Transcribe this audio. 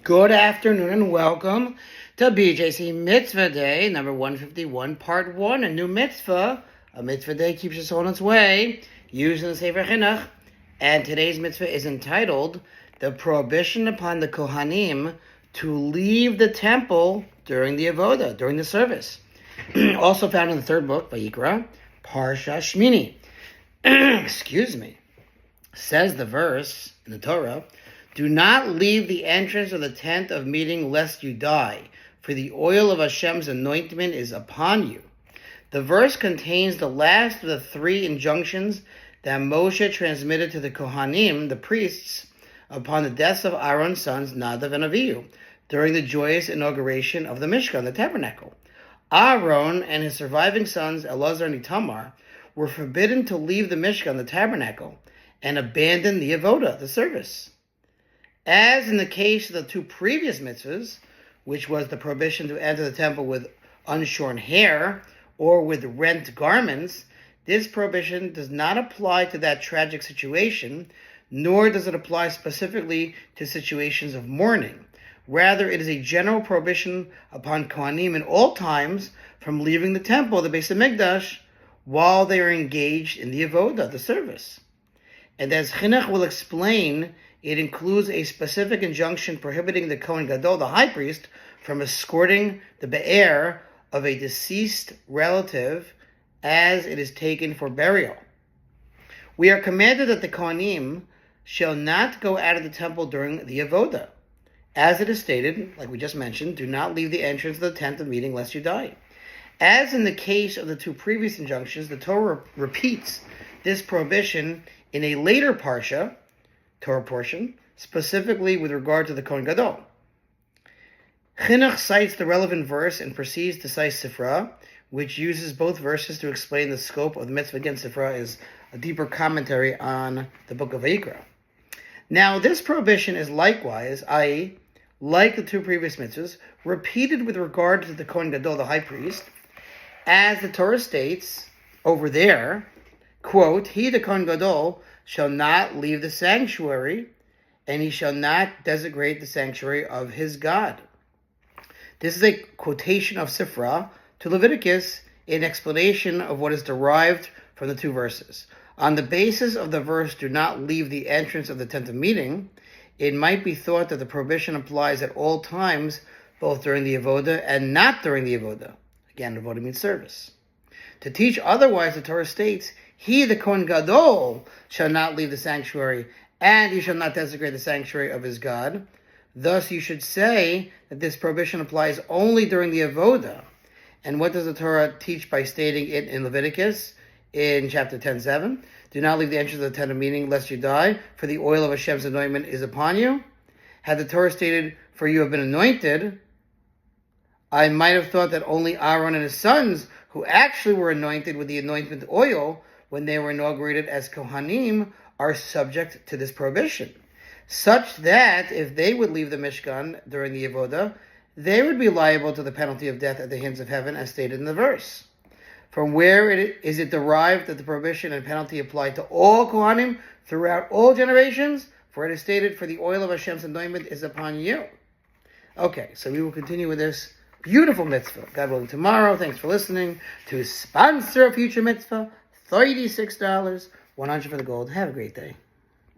Good afternoon and welcome to BJC Mitzvah Day, number 151, part 1, a new mitzvah. A mitzvah day keeps your soul on its way, used in the Sefer HaChinuch. And today's mitzvah is entitled, The Prohibition upon the Kohanim to leave the temple during the Avodah, during the service. Also found in the third book, Vayikra, Parsha Shmini. Excuse me. Says the verse in the Torah, do not leave the entrance of the tent of meeting lest you die, for the oil of Hashem's anointment is upon you. The verse contains the last of the three injunctions that Moshe transmitted to the Kohanim, the priests, upon the deaths of Aaron's sons Nadav and Avihu, during the joyous inauguration of the Mishkan, the tabernacle. Aaron and his surviving sons, Elazar and Itamar, were forbidden to leave the Mishkan, the tabernacle, and abandon the Avodah, the service. As in the case of the two previous mitzvahs, which was the prohibition to enter the temple with unshorn hair or with rent garments, this prohibition does not apply to that tragic situation, nor does it apply specifically to situations of mourning. Rather, it is a general prohibition upon Kohanim in all times from leaving the temple, the Beis HaMikdash, while they are engaged in the Avodah, the service. And as HaChinuch will explain, it includes a specific injunction prohibiting the Kohen Gadol, the high priest, from escorting the be'er of a deceased relative as it is taken for burial. We are commanded that the Kohanim shall not go out of the temple during the Avodah. As it is stated, like we just mentioned, do not leave the entrance of the tent of meeting lest you die. As in the case of the two previous injunctions, the Torah repeats this prohibition in a later parsha, Torah portion, specifically with regard to the Kohen Gadol. Chinuch cites the relevant verse and proceeds to cite Sifra, which uses both verses to explain the scope of the mitzvah. Again, Sifra is a deeper commentary on the book of Vayikra. Now, this prohibition is likewise, i.e., like the two previous mitzvahs, repeated with regard to the Kohen Gadol, the high priest, as the Torah states over there, quote, he, the Kohen Gadol, shall not leave the sanctuary, and he shall not desecrate the sanctuary of his God. This is a quotation of Sifra to Leviticus in explanation of what is derived from the two verses. On the basis of the verse, do not leave the entrance of the tent of meeting, it might be thought that the prohibition applies at all times, both during the Avodah and not during the Avodah. Again, Avodah means service. To teach otherwise, the Torah states, he, the Kohen Gadol, shall not leave the sanctuary, and he shall not desecrate the sanctuary of his God. Thus, you should say that this prohibition applies only during the Avodah. And what does the Torah teach by stating it in Leviticus, in chapter 10:7? Do not leave the entrance of the tent of meeting, lest you die, for the oil of Hashem's anointment is upon you. Had the Torah stated, for you have been anointed, I might have thought that only Aaron and his sons, who actually were anointed with the anointment oil when they were inaugurated as Kohanim, are subject to this prohibition, such that if they would leave the Mishkan during the Avodah, they would be liable to the penalty of death at the hands of heaven, as stated in the verse. From where is it derived that the prohibition and penalty apply to all Kohanim throughout all generations? For it is stated, for the oil of Hashem's anointment is upon you. Okay, so we will continue with this beautiful mitzvah, God willing, tomorrow. Thanks for listening. To sponsor a future mitzvah, $36, $100 for the gold. Have a great day.